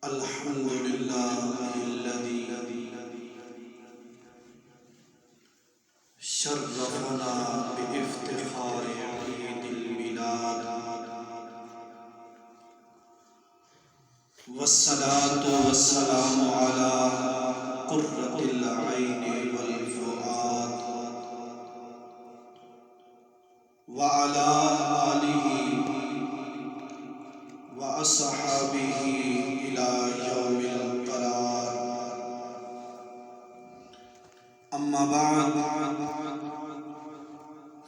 الحمد لله الذي شرفنا بافتخار عيد الميلاد، والصلاة والسلام على قرة العين والفؤاد، وعلى آله وأصحابه إلى يوم القرار. أما بعد،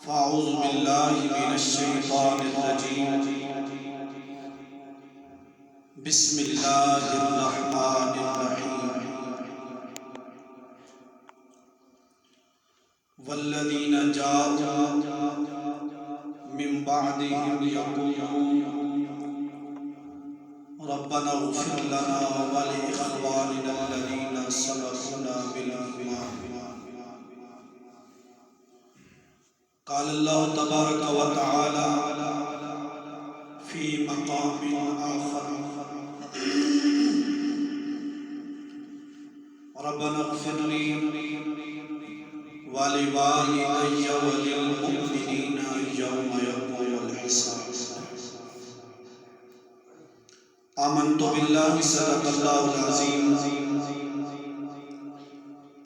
فأعوذ بالله من الشيطان الرجيم. بسم الله الرحمن الرحيم. والذين جاءوا من بعدهم يقولون ربنا اغفر لنا ولإخواننا الذين سبقونا بالإيمان. قال الله تبارك وتعالى في مقام آخر ربنا اغفر لي ولوالدي وللمؤمنين يوم يقوم الحساب. آمنت بالله صدق الله العظيم.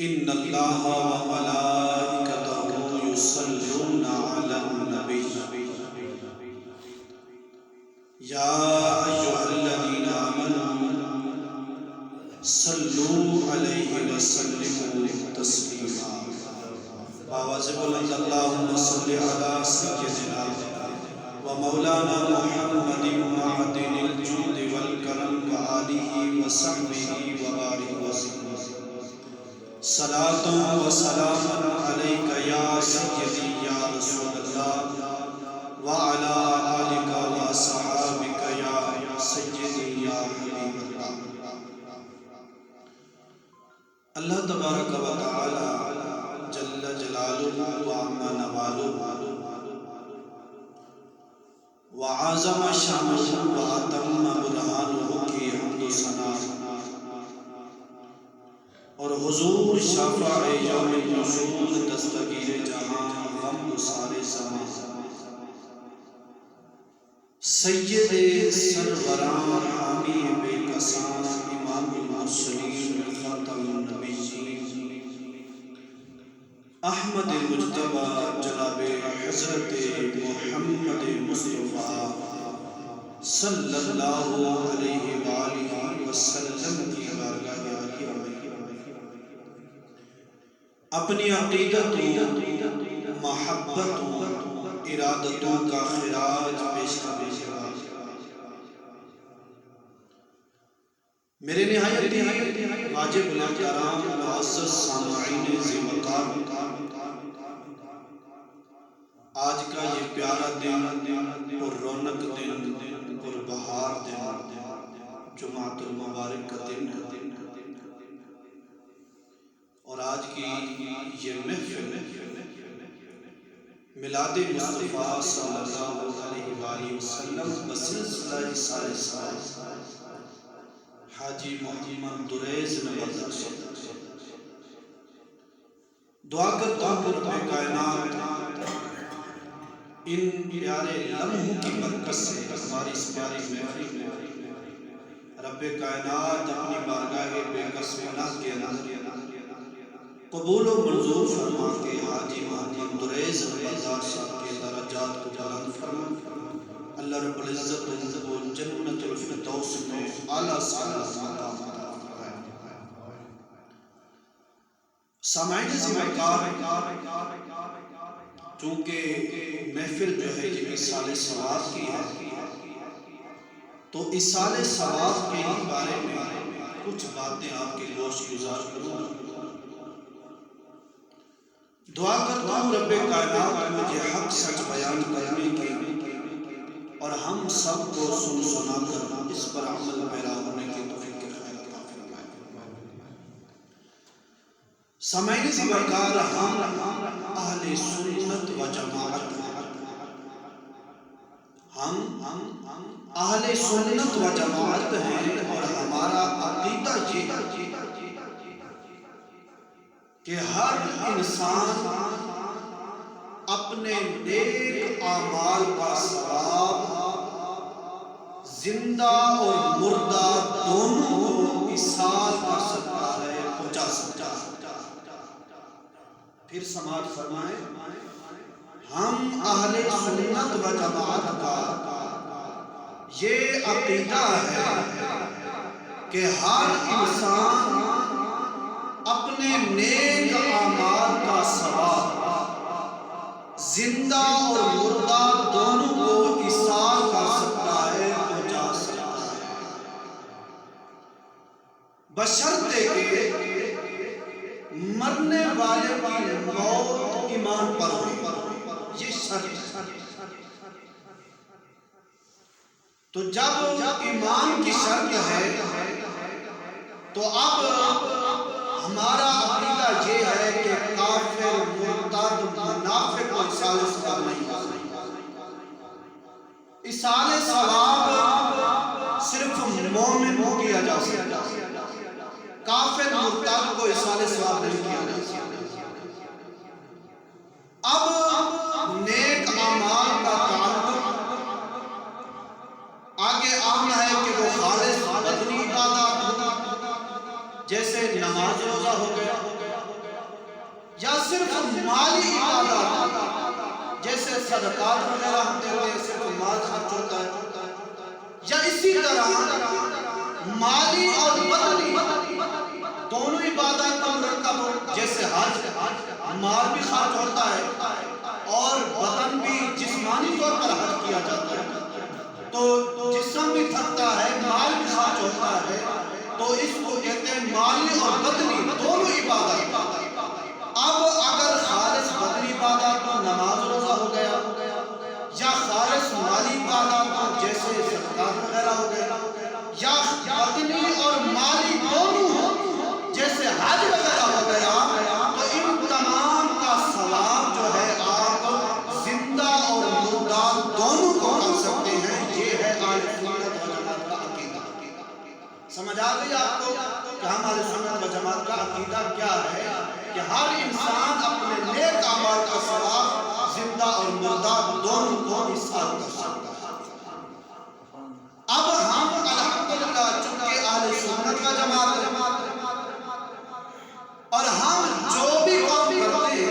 إن الله وملائكته يصلون على النبي يا أيها الذين آمنوا صلوا عليه وسلموا تسليما. بآواز بلند اللهم صل على سيدنا ومولانا محمد معدن الجود والكرم وآله وصحبه وبارك وسلم. صلاة وسلام عليك يا سيدي يا رسول الله وعلى آلك وصحابك يا سيدي يا حبيب الله. اللہ تبارک و تعالی جل جلالہ وعم نوالہ وعظم شانہ واتم برہانہ کی حمد و ثنا اور حضور شافع یوم النشور دستگیر جہاں غم گسار زمان سید سروران حامی بے کسان امام المرسلین خاتم النبیین احمد مجتبی جناب حضرت محمد مصطفیٰ صلی اللہ علیہ وآلہ وسلم کی بارگاہ عالیہ میں اپنی عقیدت و محبت و ارادتوں کا خراج پیش کرنے کے بعد میرے نہایت واجب الاحترام معزز سامعین ذی وقار، آج کا یہ پیارا دن اور رونق دن اور بہار دن جمعۃ المبارک کا دن ہے، اور آج کی یہ محفل میلاد مصطفیٰ صلی اللہ علیہ وآلہ وسلم بسلسلہ سال حاجی محمد دریز نوازش. دعا کرتا ہوں رب کائنات ان پیارے لمحوں کی برکت سے ہماری اس پیاری محفل میں رب کائنات اپنی بارگاہ بے کس پناہ کے اندر قبول و منظور فرما کے حاجی محمد دریز نوازش صاحب کے درجات کو بلند فرما. اللہ رب العزت کو جنت الفردوس میں اعلیٰ سعادت عطا فرمائے. سامعین ذی وقار، چونکہ محفل جو ہے یہ ایصال ثواب کی ہے، تو ایصال ثواب کے بارے میں کچھ باتیں آپ کے گوش گزار کروں. دعا کرتا ہوں رب کائنات مجھے حق سچ بیان کرنے کی اور ہم سب کو سن سنا کر اس پر عمل پیرا ہونے کی توفیق خیر عطا فرمائے. سامعین ذی وقار، ہم اہل سنت و جماعت ہیں. ہم اہل سنت و جماعت ہیں اور ہمارا ہمارا عقیدہ یہ ہے کہ ہر انسان اپنے نیک اعمال کا ثواب زندہ اور مردہ دونوں کو ایصال کر سکتا ہے، پہنچا سکتا ہے۔ پھر سماعت فرمائیں، ہم اہل سنت و جماعت کا یہ عقیدہ ہے کہ ہر انسان اپنے نیک اعمال کا ثواب زندہ اور مردہ دونوں کو ایصال کر سکتا ہے، پہنچا سکتا ہے، بشرطے کہ مرنے والے کی موت ایمان پر ہو، یہ شرط ہے۔ تو جب ایمان کی شرط ہے تو اب ہمارا عقیدہ یہ ہے کہ کافر، مرتد، منافق کو ایصال ثواب نہیں ہوگا۔ ایصال ثواب صرف مومن کو کیا جا سکتا ہے، کافر مرتد کو ایصال ثواب نہیں کیا جا سکتا۔ اب نیک اعمال کا تعلق آگے آنا ہے کہ وہ خالص بدنی عبادات جیسے نماز روزہ ہو گیا، یا صرف مالی عبادات جیسے صدقات وغیرہ ہم دیتے ہیں، صرف مال خرچ ہوتا ہے، یا اسی طرح مالی اور بدنی دونوں عبادات کا مرکب ہو، جیسے حج، مال بھی خرچ ہوتا ہے اور بدن بھی جسمانی طور پر حج کیا جاتا ہے، تو جسم بھی تھکتا ہے، مال بھی خرچ ہوتا ہے، تو اس کو کہتے ہیں مالی اور بدنی دونوں عبادات۔ اب اگر خالص بدنی عبادات تو نماز روزہ ہو گیا، یا خالص مالی عبادات جیسے صدقات وغیرہ ہو گیا، یا بدنی اور مالی دونوں جیسے حج وغیرہ ہو گیا، تو ان تمام کا ثواب جو ہے آپ زندہ اور مردہ دونوں کو کر سکتے ہیں۔ یہ ہے اہل سنت و جماعت کا عقیدہ۔ سمجھ آ گئی آپ کو کہ ہم اہل سنت و جماعت کا عقیدہ کیا ہے؟ کہ ہر انسان اپنے نیک اعمال کا ثواب زندہ اور مردہ دونوں کو ایصال کر سکتا ہے۔ اب ہم الحمدللہ چونکہ اہل سنت و جماعت ہے اور ہم جو بھی کام کرتے ہیں،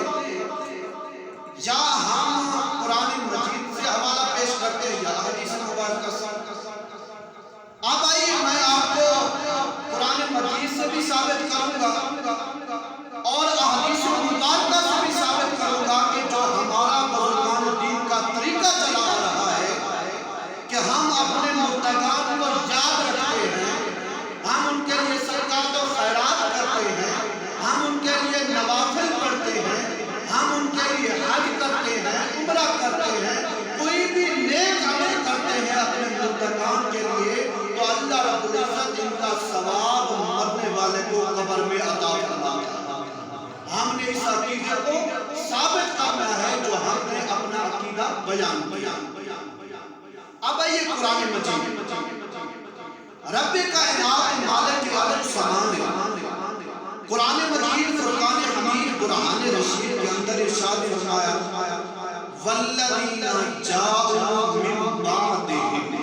یا ہم قرآن مجید سے حوالہ پیش کرتے ہیں یا حدیث مبارکہ سے، اب آئیے میں آپ کو قرآن مجید سے بھی ثابت کروں گا اور احادیث مبارکہ سے بھی ثابت کروں گا کہ جو ہمارا بزرگان دین کا طریقہ چلا آ رہا ہے کہ ہم اپنے مردگان کو یاد رکھتے ہیں، ہم ان کے لیے صدقات و خیرات کرتے ہیں، ہم ان کے لیے نوافل پڑھتے ہیں، ہم ان کے لیے حج کرتے ہیں، عمرہ کرتے ہیں، کوئی بھی نیک عمل کرتے ہیں اپنے مردگان کے لیے، تو اللہ رب العزت ان کا ثواب مرنے والے کو قبر میں عطا فرماتا ہے۔ ہم نے اس عقیدے کو ثابت کرنا ہے جو ہم نے اپنا عقیدہ بیان کیا۔ اب آئیے قرآن مجید، رب کائنات مالک عالم سمان قرآن مجید فرقان حمید برہان رشید کے اندر ارشاد فرمایا، والذین جاءوا من بعدہم،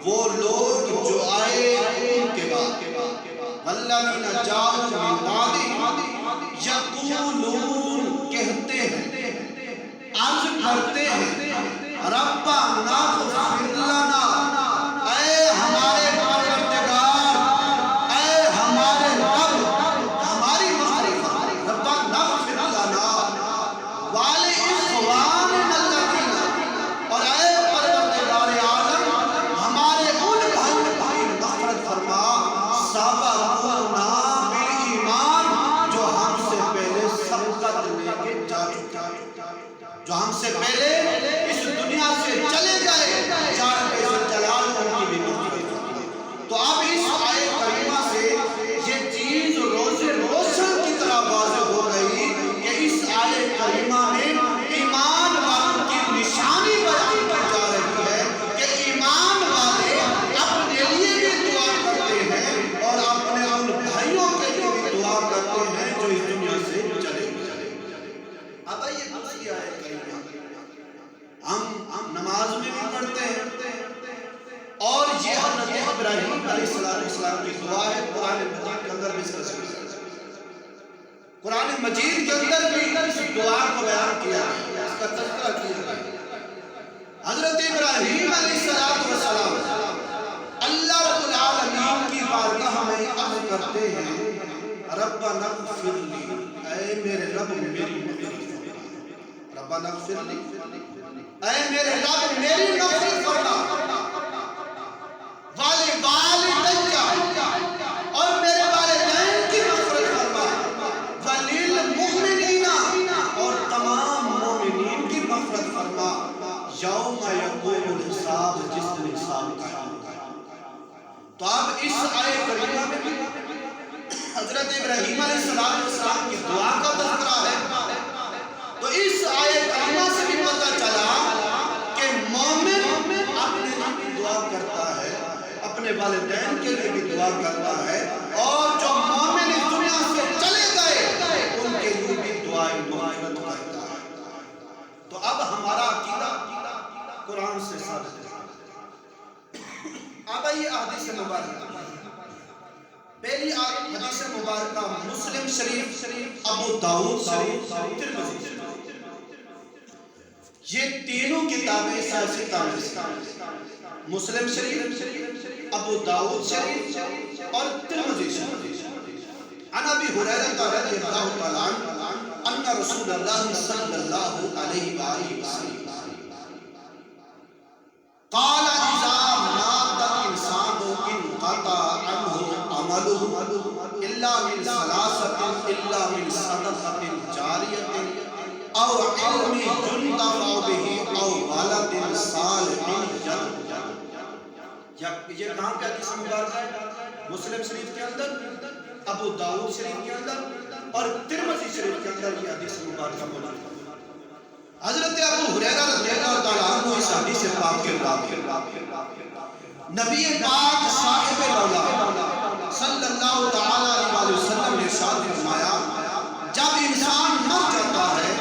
وہ لوگ جو آئے ان کے بعد، والذین جاءوا من بعدہم یقولون، کہتے ہیں، عرض کرتے ہیں، ربنا اغفر لنا، اے ہمارے پروردگار، اے ہمارے رب، ہماری مغفرت، ربنا اغفر لنا ولاخواننا الذین، اور اے پروردگار عالم ہمارے ان بھائیوں کی مغفرت فرما، سبقونا بالایمان، جو ہم سے پہلے سبقت لے کے جا چکا، جو ہم سے پہلے اس دنیا سے چلے گئے، جان کے سے چلا ابراہیم علیہ السلام کی دعا ہے، قرآن مجید کے اندر بھی اس کا ذکر ہے۔ قرآن مجید کے اندر بھی اس دعا کو بیان کیا ہے، اس کا تذکرہ کیا ہے۔ حضرت ابراہیم علیہ السلام اللہ رب العالمین کی بارگاہ میں عرض کرتے ہیں، ربنا اغفر لی، اے میرے رب میری مغفرت فرما، ربنا اغفر لی، اے میرے رب میری مغفرت فرما، والدیّ اور میرے والدین کی مغفرت فرما، وللمؤمنین اور تمام مومنین کی مغفرت فرما، یوم یقوم الحساب، جس دن حساب قائم ہوگا۔ تو اب اس آیت کریمہ میں بھی حضرت ابراہیم علیہ السلام کی دعا کا تذکرہ ہے، تو اس آیت کریمہ سے بھی پتہ چلا کہ مومن اپنے لیے بھی دعا کرتا ہے، اپنے والدین کے لیے بھی دعا کرتا ہے، اور جو مومن اس دنیا سے چلے گئے ان کے لیے بھی دعائیں مغفرت کرتا ہے۔ تو اب ہمارا عقیدہ قرآن سے ثابت ہے۔ اب آئیے احادیث مبارکہ، پہلی حدیث مبارکہ مسلم شریف، ابو داؤد شریف، ترمذی شریف، یہ تینوں کتابیں ستہ میں سے، مسلم شریف، ابو داؤد شریف اور ترمذی شریف۔ عن ابی ہریرہ رضی اللہ تعالی عنہ ان رسول اللہ صلی اللہ علیہ وآلہ وسلم قال اذا مات الانسان انقطع عنه عمله الا من ثلاثة، الا من صدقة جاریة او علم ينتفع به او ولد صالح يدعو۔ یہ کہاں پہ حدیث مبارکہ ہے؟ مسلم شریف کے اندر، ابو داؤد شریف کے اندر اور ترمذی شریف کے اندر یہ حدیث مبارکہ موجود ہے۔ حضرت ابو ہریرہ رضی اللہ تعالیٰ عنہ اس حدیث پاک کے نبی پاک صاحب مولا صلی اللہ تعالیٰ علیہ وسلم نے ارشاد فرمایا، جب انسان مر جاتا ہے،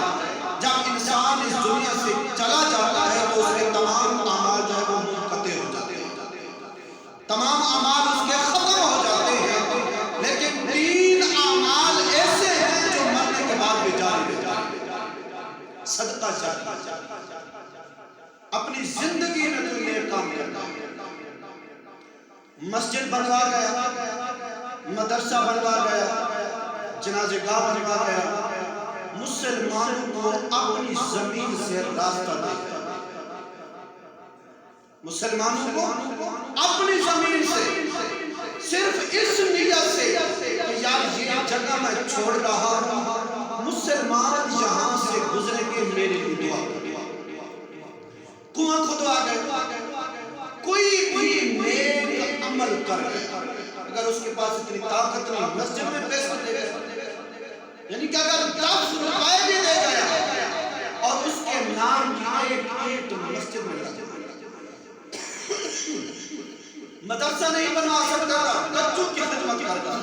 جب انسان اس دنیا سے چلا جاتا ہے تو اس کے تمام اعمال جو ہے وہ منقطع ہو جاتے ہیں، تمام اعمال اس کے ختم ہو جاتے ہیں، لیکن تین اعمال ایسے ہیں جو مرنے کے بعد بھی جاری رہتے ہیں۔ صدقہ جاری، اپنی زندگی میں کوئی نیک کام کرنا، مسجد بنوا گیا، مدرسہ بنوا گیا، جنازہ گاہ بنوا گیا، مسلمانوں کو اپنی زمین سے راستہ دے گیا، مسلمانوں کو اپنی زمین سے صرف اس نیت سے کہ یار یہ جگہ میں چھوڑ رہا ہوں، مسلمان یہاں سے گزرے کے میرے لیے دعا کرے۔ کنواں کھدوا گئے، کوئی بھی نیک عمل کر گیا، اگر اس کے پاس اتنی طاقت نہیں مسجد میں پیسہ دے گیا، یعنی کہ اگر 10 روپے بھی دے گیا اور اس کے نام کی ایک مسجد میں لگا، مدرسہ نہیں بنوا سکتا، بچوں کی خدمت کرتا،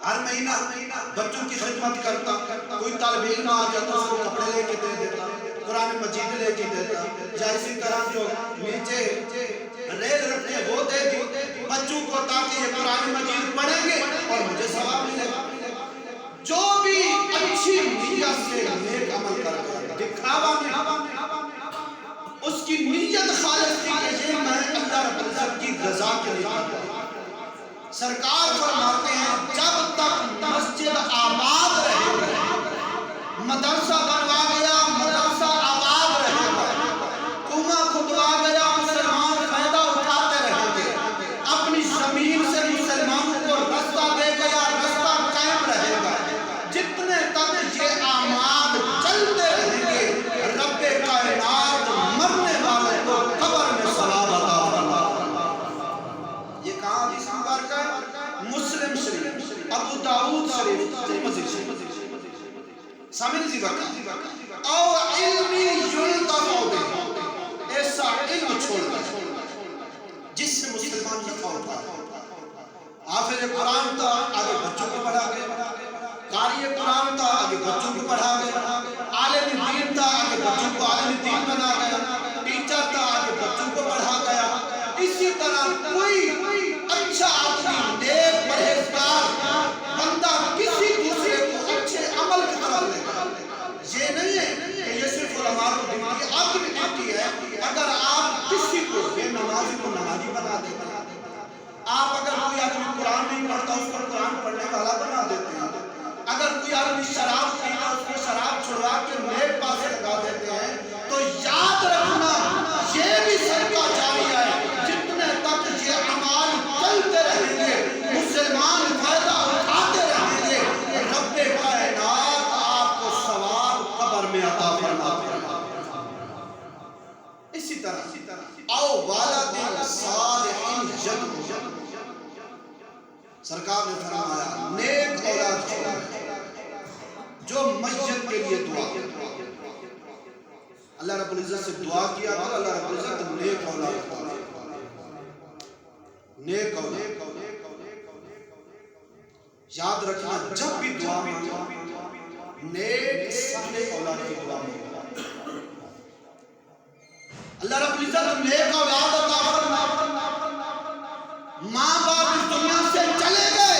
ہر مہینہ بچوں کی خدمت کرتا، کوئی طالب علم آ جاتا اس کو کپڑے لے کے دے دیتا، قرآن مجید لے کے دیتا، یا اسی طرح جو نیچے ریل رکھتے وہ دے دی بچوں کو تاکہ یہ قرآن مجید پڑھیں گے اور مجھے ثواب ملے گا۔ جو بھی اچھی نیت سے نیک عمل کرتا، دکھاوا میں اس کی نیت خالص تھی کہ یہ میں اللہ رب العزت کی رضا کے لیے کرتا ہوں۔ سرکار فرماتے ہیں جب تک مسجد آباد رہے گا، مدرسہ بنوا گیا مدرسہ آباد رہے گا، کنواں کھدوا گیا مسلمان فائدہ اٹھاتے رہیں گے، اپنی زمین سے مسلمانوں کو رستہ دے گیا رستہ قائم رہے گا، جتنے تک یہ اعمال چلتے رہیں گے رب کائنات مرنے والے کو قبر میں ثواب عطا فرمائے۔ یہ کہاں حدیث مبارکہ ہے؟ مسلم شریف، ابو داؤد شریف، ترمذی شریف۔ سامنے وقت او علمی ينتفع به، ایسا علم چھوڑ دیں جس سے مسلمان نفع اٹھائے۔ حافظ قرآن تھا آگے بچوں کو پڑھا گیا، قاری قرآن تھا آگے بچوں کو پڑھا گیا، عالم دین تھا آگے بچوں کو عالم دین بنا گیا، ٹیچر تھا آگے بچوں کو پڑھا گیا۔ اسی طرح کوئی قرآن نہیں پڑھتا اس کو قرآن پڑھنے والا بنا دیتے ہیں. اگر کوئی آدمی شراب پیتا اس کو شراب چھڑوا کے نیک پاسے لگا دیتے ہیں. تو یاد رکھنا یہ بھی صدقہ جاریہ ہے. جتنے تک یہ اعمال چلتے رہیں گے مسلمان فائدہ اٹھاتے رہیں گے. رب کائنات آپ کو ثواب قبر میں عطا فرماتے ہیں. اسی طرح او والد صالح یدعو، سرکار نے فرمایا نیک اولاد جو میت کے لیے دعا کرتا. اللہ رب العزت سے دعا کیا تو اللہ رب العزت نیک اولاد عطا. نیک اولاد یاد رکھنا جب بھی دعا مانگو نیک صالح اولاد کی دعا مانگو. اللہ رب العزت نیک اولاد عطا فرما. ماں باپ اس دنیا سے چلے گئے،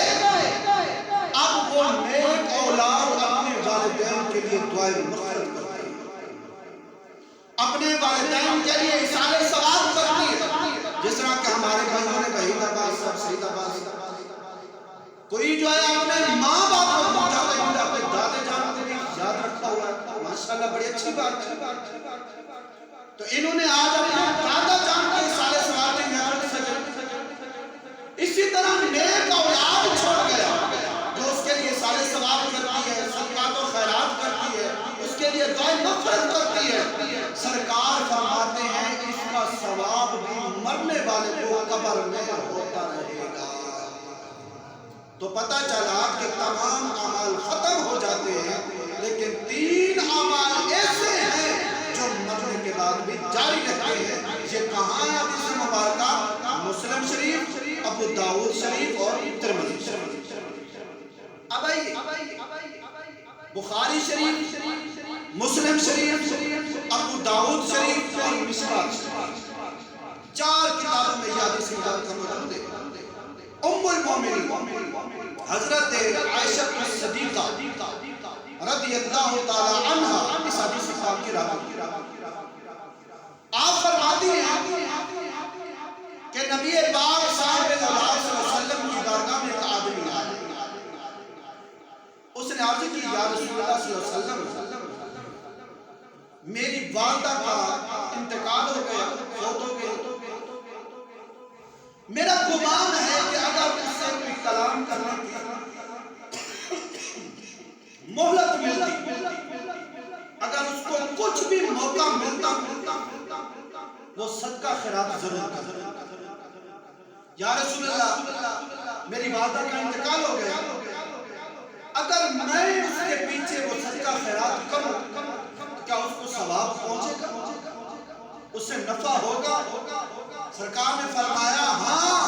اب وہ نیک اولاد اپنے والدین کے لیے دعائیں مغفرت کرتی ہے، اپنے والدین کے لیے ایصال ثواب کرتی ہے. جس طرح کہ ہمارے بھائیوں نے وحید عباس صاحب، سعید عباس، کوئی جو ہے اپنے ماں باپ کو پہنچا دے، اپنے دادے جان کو بھی یاد رکھا ہوا ہے. ماشاءاللہ بڑی اچھی بات ہے. تو انہوں نے آج اپنے دادا جان کے ایصال ثواب کی محفل سجائی. اسی طرح نیک اولاد چھوڑ گیا جو اس کے لیے ایصال ثواب کرتی ہے، صدقات و خیرات کرتی ہے، اس کے لیے دعائیں مغفرت کرتی ہے. سرکار فرماتے ہیں اس کا ثواب بھی مرنے والے کو قبر میں ہوتا رہے گا. تو پتہ چلا کہ تمام اعمال ختم ہو جاتے ہیں، لیکن 3 اعمال ایسے ہیں جو مرنے کے بعد بھی جاری رہتے ہیں. یہ کہاں ہے؟ حدیث مبارکہ مسلم شریف، ابو داؤد شریف اور ترمذی شریف. اب آئیے بخاری شریف، مسلم شریف، ابو داؤد شریف اور مشکات شریف، 4 کتابوں میں یہ حدیث مبارکہ موجود ہے. ام المومنین حضرت عائشہ صدیقہ رضی اللہ تعالی عنہ اس حدیث پاک کی راوی. آپ فرماتی ہیں کہ نبی پاک صاحب صلی اللہ علیہ وسلم کی بارگاہ میں ایک آدمی آیا. اس نے عرض کی یا رسول اللہ صلی اللہ علیہ وسلم، میری والدہ کا انتقال ہو گیا، فوت ہو گئی. میرا گمان ہے کہ اگر اس سے کوئی کلام کرنے کی مہلت ملتی، اگر اس کو کچھ بھی موقع ملتا، وہ صدقہ خیرات ضرور کرتا. یا رسول اللہ میری والدہ کا انتقال ہو گیا، اگر میں اس کے پیچھے وہ صدقہ خیرات کروں کیا اس کو ثواب پہنچے گا؟ اس سے نفع ہوگا؟ سرکار نے فرمایا ہاں،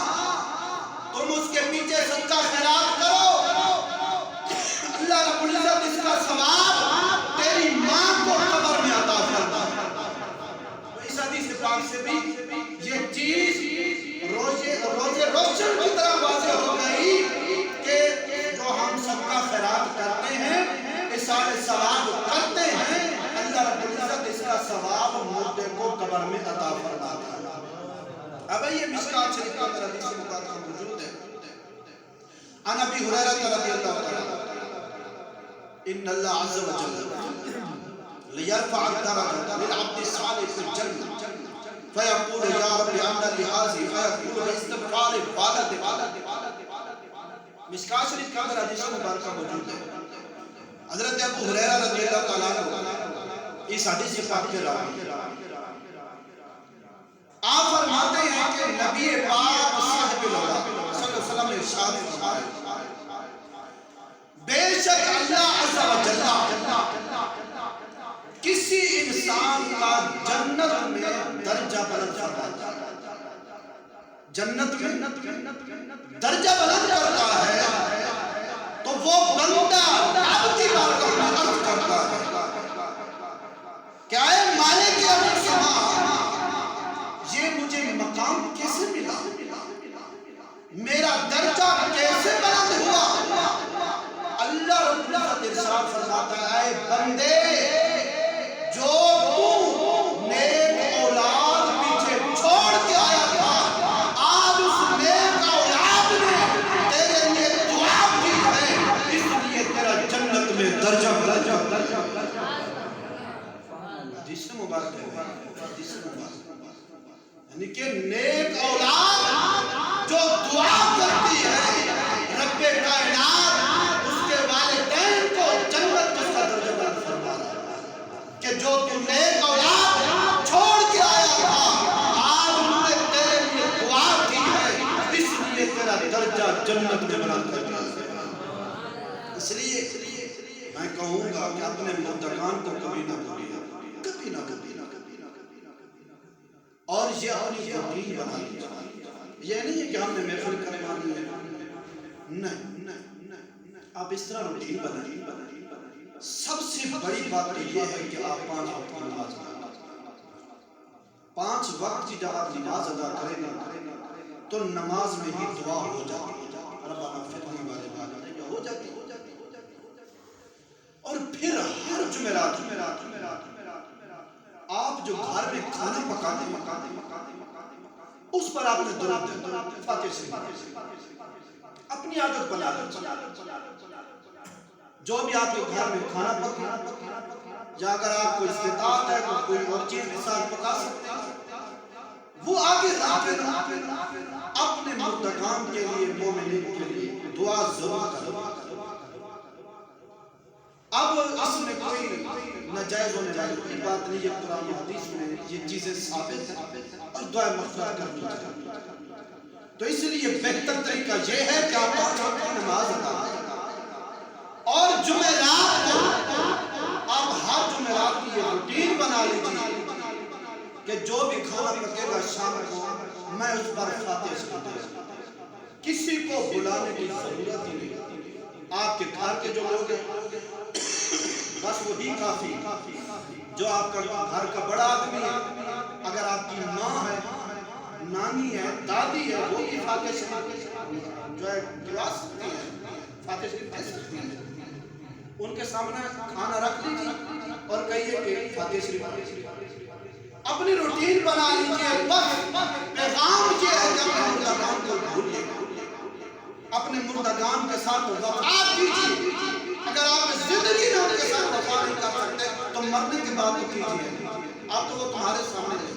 تم اس کے پیچھے صدقہ خیرات کرو، اللہ رب العزت اس کا ثواب تیری ماں کو قبر میں عطا فرمائے. اس حدیث پاک سے بھی یہ چیز روزے روشن کی طرح واضح ہو گئی کہ جو ہم صدقہ خیرات کرتے ہیں، ایصال ثواب کرتے ہیں، اللہ رب العزت اس کا ثواب مردے کو قبر میں عطا فرماتا ہے. اب یہ مشکات شریف کا حدیث مبارکہ موجود ہے. عن ابی ہریرہ رضی اللہ تعالی ان اللہ عز وجل لیرفع الدرجة للعبد الصالح في الجنة فيقول يا رب أن لهذه فيقول باستغفار والد. مشکات شریف کا اندر حدیث مبارکہ موجود ہے. حضرت ابو ہریرہ رضی اللہ تعالیٰ عنہ اس حدیث پاک کے راوی. آپ فرماتے ہیں کہ نبی پاک صاحب العلا صلی اللہ علیہ وسلم نے ارشاد فرمایا بے شک اللہ عز و جل کسی انسان کا جنت میں درجہ بلند کرتا ہے. جنت میں درجہ بلند کرتا ہے تو وہ بندہ رب کی بارگاہ میں عرض کرتا ہے کہ اے مالک السماء، یہ مجھے مقام کیسے ملا، میرا درجہ کیسے بلند ہوا؟ اللہ رب العزت ارشاد فرماتا ہے اے بندے، جو تو نیک اولاد پیچھے چھوڑ کے آیا تھا، آج اس نیک اولاد نے مبارک ہے، حدیث مبارک، یعنی کہ نیک اولاد جو دعا کرتی ہے رب کائنات اس کے والدین کو جنت کا درجہ عطا فرما رہا ہے، کہ جو تو نیک اولاد چھوڑ کے آیا تھا آج انہوں نے تیرے لیے دعا کی ہے، اس لیے تیرا درجہ جنت میں بلند کر دیا ہے۔ اس لیے میں کہوں گا کہ اپنے مردگان کو کبھی نہ بھولیے، کبھی نہ اور یہ اپنی روٹین بنا لیجیے۔ یہ نہیں ہے کہ ہم نے محفل کرانی ہے، نہیں، آپ اس طرح روٹین بنائیے۔ سب سے بڑی بات یہ ہے کہ آپ 5 وقت کی نماز پڑھیں۔ 5 وقت کی جب آپ نماز ادا کریں گے تو نماز میں ہی دعا ہو جاتی ہے، ربنا اغفر لنا ولوالدینا ہو جاتی ہے۔ اور پھر ہر جمعرات آپ جو گھر میں کھانا پکاتے اس پر آپ نے درود فاتحہ شریف اپنی عادت بنا لیں۔ جو بھی آپ کے گھر میں کھانا پکا یا اگر آپ کو استطاعت ہے تو کوئی اور چیز کے ساتھ پکا سکتے ہیں، وہ آگے رکھیں، اپنے مردگان کے لیے، مومنین کے لیے دعا ضرور کریں۔ اب اس میں کوئی ناجائز ہونے والی کوئی بات نہیں ہے، قرآن و حدیث میں یہ چیزیں ثابت ہیں اور دعا مغفرت کرنی چاہیے۔ تو اس لیے بہتر طریقہ یہ ہے کہ آپ 5 وقت کی نماز ادا کریں اور جمعرات کو آپ ہر جمعرات کی یہ روٹین بنا لیجیے کہ جو بھی کھانا پکے گا شام کو میں اس پر فاتحہ شریف دوں، کسی کو بلانے کی ضرورت ہی نہیں، آپ کے گھر کے جو لوگ ہیں بس وہی کافی، جو آپ کا گھر کا بڑا آدمی ہے، اگر آپ کی ماں ہے، نانی ہے، دادی ہے، وہ بھی فاتحہ شریف جو ہے دعا سکتی ہے، فاتحہ شریف دے سکتی ہیں، ان کے سامنے کھانا رکھ لیجیے اور کہیے کہ فاتحہ شریف اپنی روٹین بنا لیجیے۔ بس پیغام یہ ہے کہ اپنے مردگان کو بھولیے، اپنے مردگان کے ساتھ وفا کیجیے۔ اگر آپ زندگی میں ان کے ساتھ وفا نہیں کر سکتے تو مرنے کے بعد تو کیجیے، آپ تو وہ تمہارے سامنے لیں،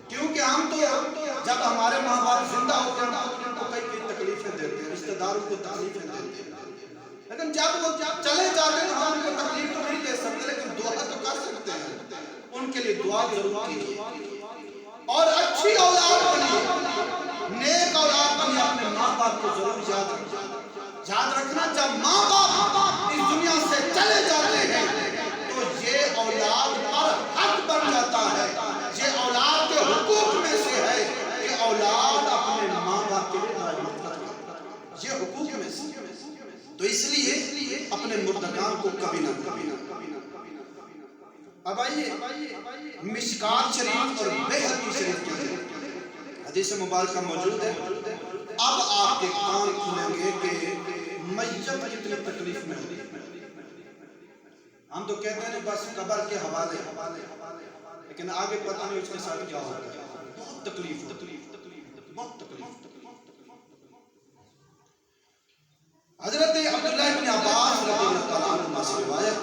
کیونکہ ہم تو جب ہمارے ماں باپ زندہ ہوتے ہیں ان کو کئی تکلیفیں دیتے ہیں، رشتہ داروں کو تکلیفیں دیتے ہیں، لیکن جب وہ چلے جاتے ہیں تو ہم ان کو تکلیف تو نہیں دے سکتے، لیکن دعا تو کر سکتے ہیں، ان کے لیے دعا ضرور کیجیے اور اچھی اولاد بنیے، نیک اولاد بنیے۔ اپنے ماں باپ کو ضرور یاد رکھنا، جب ماں باپ اس دنیا سے چلے جاتے ہیں تو یہ اولاد پر حق بن جاتا ہے، یہ اولاد کے حقوق میں سے ہے کہ اولاد اپنے ماں باپ کے لیے خدمت کرے، یہ حقوق میں سے۔ تو اس لیے اپنے مردگان کو کبھی نہ اب آئیے مشکات شریف اور بیہقی شریف کے حدیث مبارکہ موجود ہے۔ اب آپ کے کان کھلیں گے کہ میت کتنی تکلیف میں ہوتی ہے۔ ہم تو کہتے ہیں بس قبر کے حوالے، لیکن آگے پتہ نہیں اس کے ساتھ کیا ہوتا ہے، بہت تکلیف۔ حضرت عبداللہ بن عباس رضی اللہ تعالیٰ عنہ سے روایت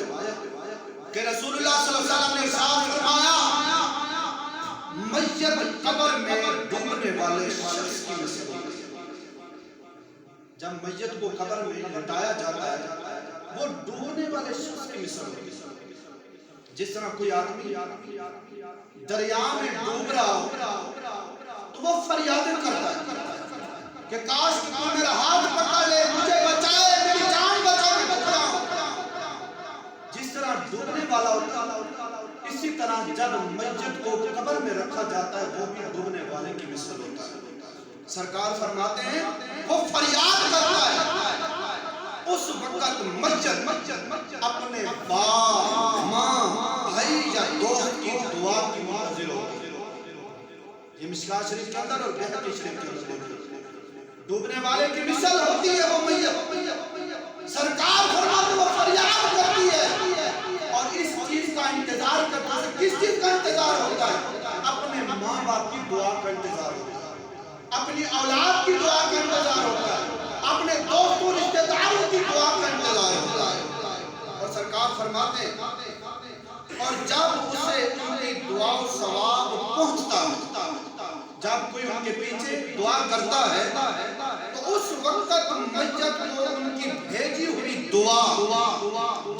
کہ رسول اللہ صلی اللہ علیہ وسلم نے ارشاد فرمایا، میت قبر میں ڈوبنے والے شخص کی مثل، جب میت کو قبر میں لٹایا جاتا ہے وہ ڈوبنے والے شخص کی مثل ہے، جس طرح کوئی آدمی دریا میں ڈوب رہا ہو تو وہ فریادیں کرتا ہے کہ کاش کہ کوئی میرا ہاتھ پکڑ لے، مجھے بچائے، میری جان بچا، میں ڈوب رہا ہوں۔ جس طرح ڈوبنے والا ہوتا ہے اسی طرح جب میت کو قبر میں رکھا جاتا ہے وہ بھی ڈوبنے والے کی مثل ہوتا ہے۔ سرکار فرماتے ہیں وہ فریاد کرتا ہے، اس وقت میت اپنے باپ، ماں، بھائی یا دوست کی دعا کی منتظر ہوتی ہے۔ یہ مشکات شریف کے اندر اور بیہقی شریف کے اندر ڈوبنے والے کی مثل ہوتی ہے وہ میت، سرکار فرماتے وہ فریاد کرتی ہے اور اس چیز کا انتظار کرتا ہے۔ کس چیز کا انتظار ہوتا ہے؟ اپنے ماں باپ کی دعا کا انتظار ہوتا ہے، اپنی اولاد کی دعا کا انتظار ہوتا ہے، اپنے دوستوں رشتہ داروں کی دعا کا انتظار ہوتا ہے۔ اور سرکار فرماتے ہیں اور جب اسے ان کی دعا و ثواب پہنچتا ہے، جب کوئی ان کے پیچھے دعا کرتا ہے تو اس وقت میت کو ان کی بھیجی ہوئی دعا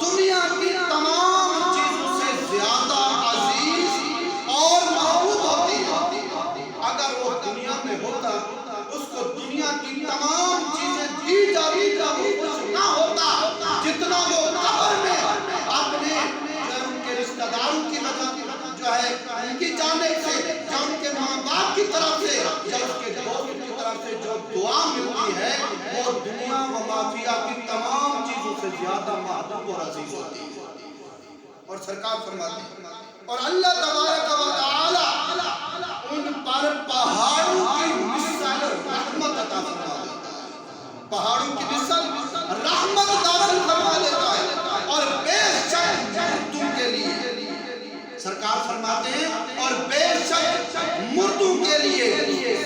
دنیا کی تمام چیزوں سے زیادہ عزیز اور محبوب ہوتی ہے۔ اگر وہ دنیا میں ہوتا، اس کو دنیا کی تمام چیزیں دی جاتی تو وہ کچھ نہ ہوتا جتنا وہ قبر میں اپنے ان کے رشتہ داروں کی وجہ جو ہے ان کی جانب سے یا ان کے ماں باپ کی طرف سے یا اس کے دوست کی طرف سے جو دعا ملتی ہے وہ دنیا و مافیا کی تمام چیزوں سے زیادہ محبوب اور عزیز ہوتی ہے۔ اور سرکار فرماتے ہیں اور اللہ تبارک و تعالی ان پر پہاڑوں کی مثال رحمت عطا فرما دیتا ہے، پہاڑوں کی مثال رحمت داخل فرما دیتا ہے۔ اور بے شک مردوں کے لیے سرکار فرماتے ہیں اور بے شک مردوں کے لیے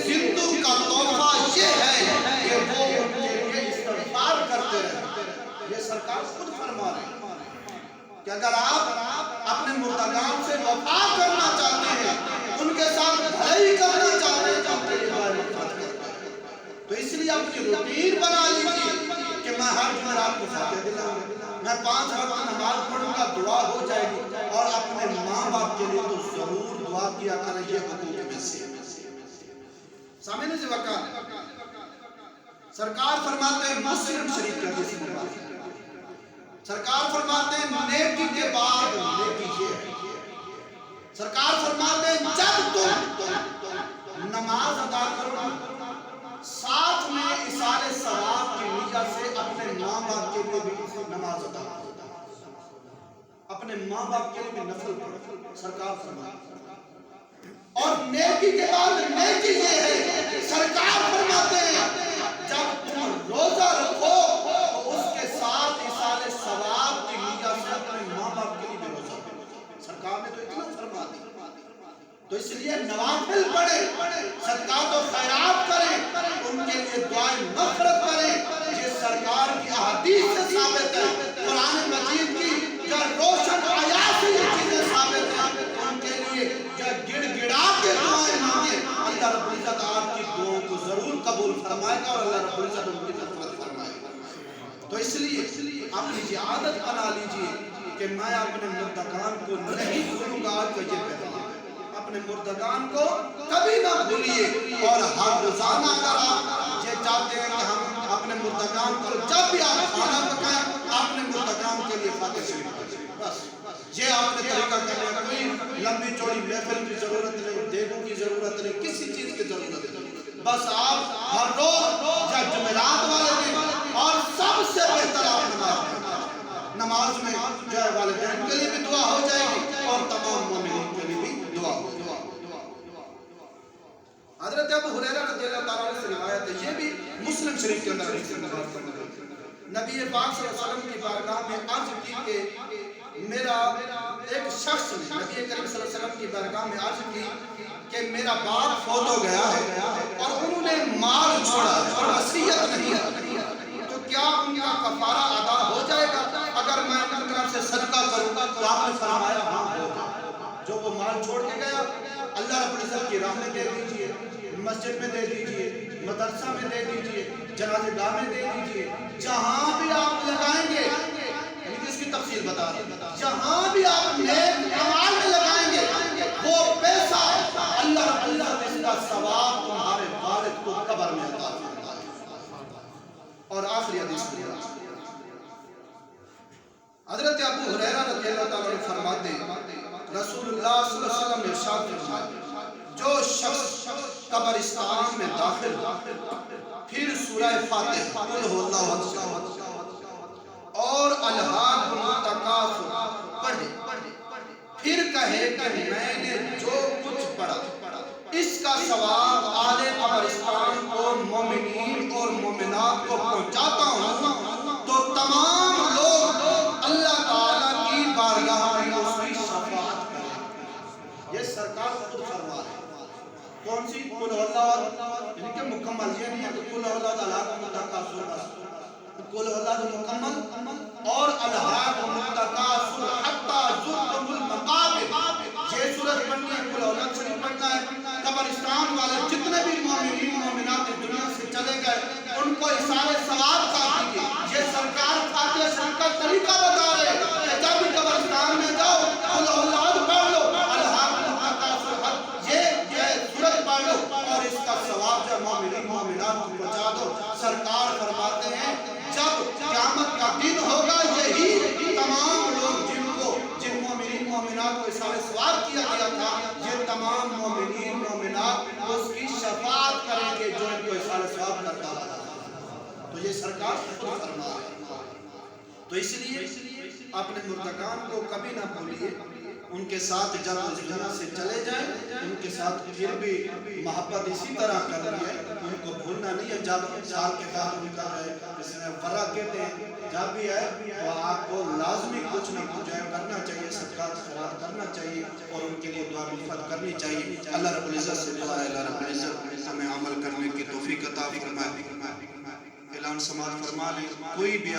زندوں کا تحفہ یہ ہے کہ وہ ان کے لیے استغفار کرتے رہے۔ یہ سرکار خود فرما رہے ہیں کہ اگر آپ اپنے مردگان سے وفا کرنا چاہتے ہیں، ان کے ساتھ بھلائی کرنا چاہتے ہیں تو ان کے لیے دعائیں مغفرت کرتے ہیں۔ تو اس لیے اپنی روٹین بنا لیجیے کہ میں ہر جمعرات کو فاتحہ دلاؤں گا، میں 5 وقت نماز پڑھوں گا، دعا ہو جائے گی۔ اور اپنے ماں باپ کے لیے تو ضرور دعا کیا کریں، یہ حقوق میں سے سامنے سے وقع سرکار فرماتے ہیں مسلم شریف کا حدیث ہے، سرکار فرماتے ہیں نیکی کے بعد نیکی یہ ہے، سرکار فرماتے ہیں جب تم نماز ادا کرو ساتھ میں اصال ثواب کی نیت سے اپنے ماں باپ کے لیے بھی نماز ادا کرو، اپنے ماں باپ کے لیے بھی نفل پڑھو، سرکار فرماتے ہیں۔ اور نیکی کے بعد نیکی یہ ہے، سرکار فرماتے ہیں جب تم روزہ رکھو تو اس کے ساتھ اصال ثواب کی نیت سے اپنے ماں باپ کے لیے بھی روزہ رکھو۔ سرکار نے تو اتنا فرما دیا، تو اس لیے نوافل پڑھیں، صدقات و خیرات کریں، ان کے لیے دعائیں مغفرت کریں۔ یہ سرکار کی احادیث سے ثابت ہے، قرآن مجید کی یا روشن آیات سے یہ چیزیں ثابت ہیں۔ ان کے لیے یا گڑ گڑا کے دعائیں مانگیں، اللہ رب العزت آپ کی دعاؤں کو ضرور قبول فرمائے گا اور اللہ رب العزت ان کی مغفرت فرمائے گا۔ تو اس لیے اپنی یہ عادت بنا لیجئے کہ میں اپنے مردگان کو نہیں بھولوں گا، آج کا یہ پیغام اپنے مردگان کو کبھی نہ بھولیے۔ اور ہر روزانہ اگر آپ یہ چاہتے ہیں کہ ہم اپنے مردگان کو جب بھی آپ کھانا پکائیں اپنے مردگان کے لیے فاتحہ شریف پڑھیں، بس یہ آپ نے طریقہ کرنا ہے۔ کوئی لمبی چوڑی محفل کی ضرورت نہیں، دیگوں کی ضرورت نہیں، کسی چیز کی ضرورت نہیں، بس آپ ہر روز یا جمعرات والے دن اور سب سے بہتر آپ نماز پڑھیں، نماز میں جو ہے والدین کے لیے بھی دعا ہو جائے گی اور تمام مومنین کے لیے بھی دعا ہو جائے گی۔ حضرت ابو ہریرہ رضی اللہ تعالیٰ عنہ سے روایت ہے، یہ بھی مسلم شریف کے اندر حدیث ہے، نبی پاک صلی اللہ علیہ وسلم کی بارگاہ میں عرض کی کہ میرا ایک شخص نے نبی کریم صلی اللہ علیہ وسلم کی بارگاہ میں عرض کی کہ میرا باپ فوت ہو گیا ہے اور انہوں نے مال چھوڑا ہے اور وصیت نہیں ہے، تو کیا ان کا کفارہ ادا ہو جائے گا اگر میں ان کی طرف سے صدقہ کروں گا؟ تو آپ نے فرمایا ہاں ہوگا، جو وہ مال چھوڑ کے گیا اللہ رب العزت کی راہ میں دے دیجئے، مسجد میں دے دیجئے، مدرسہ میں دے دیجئے، جنازہ گاہ میں دے دیجئے، جہاں بھی آپ لگائیں گے، یعنی کہ اس کی تفصیل بتا رہے ہیں، جہاں بھی آپ نیک اعمال میں لگائیں گے وہ پیسہ اللہ رب العزت اس کا ثواب تمہارے والد کو قبر میں عطا فرمائے گا۔ اور آخری حدیث حضرت ابو ہریرہ رضی اللہ تعالیٰ عنہ فرماتے ہیں رسول اللہ صلی اللہ علیہ وسلم نے ارشاد فرمایا جو شخص قبرستان میں داخل ہو پھر سورہ فاتحہ قل هو اللہ احد اور الہاکم التکاثر پڑھے، پھر کہے کہ میں نے جو کچھ پڑھا اس کا ثواب اہل قبرستان کو مومنین اور مومنات کو پہنچاتا ہوں، تو تمام لوگ اللہ تعالیٰ کی بارگاہ میں اس کی شفاعت کریں۔ یہ سرکار خود فرما رہے ہیں، کون سی؟ قل هو اللہ، یعنی کہ مکمل، یہ نہیں ہے کہ قل هو اللہ الہاکم التکاثر، قل هو اللہ مکمل اور الہاکم التکاثر حتی زرتم المقابر بننا ہے. قبرستان والے جتنے بھی مومنین مومنات اس دنیا سے چلے گئے ان کو اثار ثواب کا دیجیے. یہ سرکار فاتحہ شریف کا طریقہ بتا رہے کہ جب بھی قبرستان میں جاؤ قل اولاد پڑھ لو الحاق الحق یہ سورت پڑھ لو اور اس کا ثواب جو مومنین مومنات کو پہنچا دو. سرکار فرماتے ہیں جب قیامت کا دن ہوگا یہی تمام لوگ جن مومنین مومنات کو اثار ثواب کیا گیا تھا یہ تمام مومنین مومنات اس کی شفاعت کریں گے جو ان کو اثار ثواب کرتا ہے. تو یہ سرکار خود فرما ہے. تو اس لیے اپنے مرتکان کو کبھی نہ بھولیے. ان کے ساتھ جب اس دنیا سے چلے جائیں ان کے ساتھ پھر بھی محبت اسی طرح کرنی ہے. ان کو بھولنا نہیں ہے. جب سال کے بعد ان کا ہے جس میں ورا کہتے ہیں جب بھی ہے تو آپ کو لازمی کچھ نہ کچھ کرنا چاہیے. صدقات خیرات کرنا چاہیے اور ان کے لیے دعا مغفرت کرنی چاہیے. اللہ رب العزت سے دعا ہے اللہ رب العزت ہمیں عمل کرنے کی توفیق عطا فرمائے. اعلان سماعت فرما لیں. کوئی بھی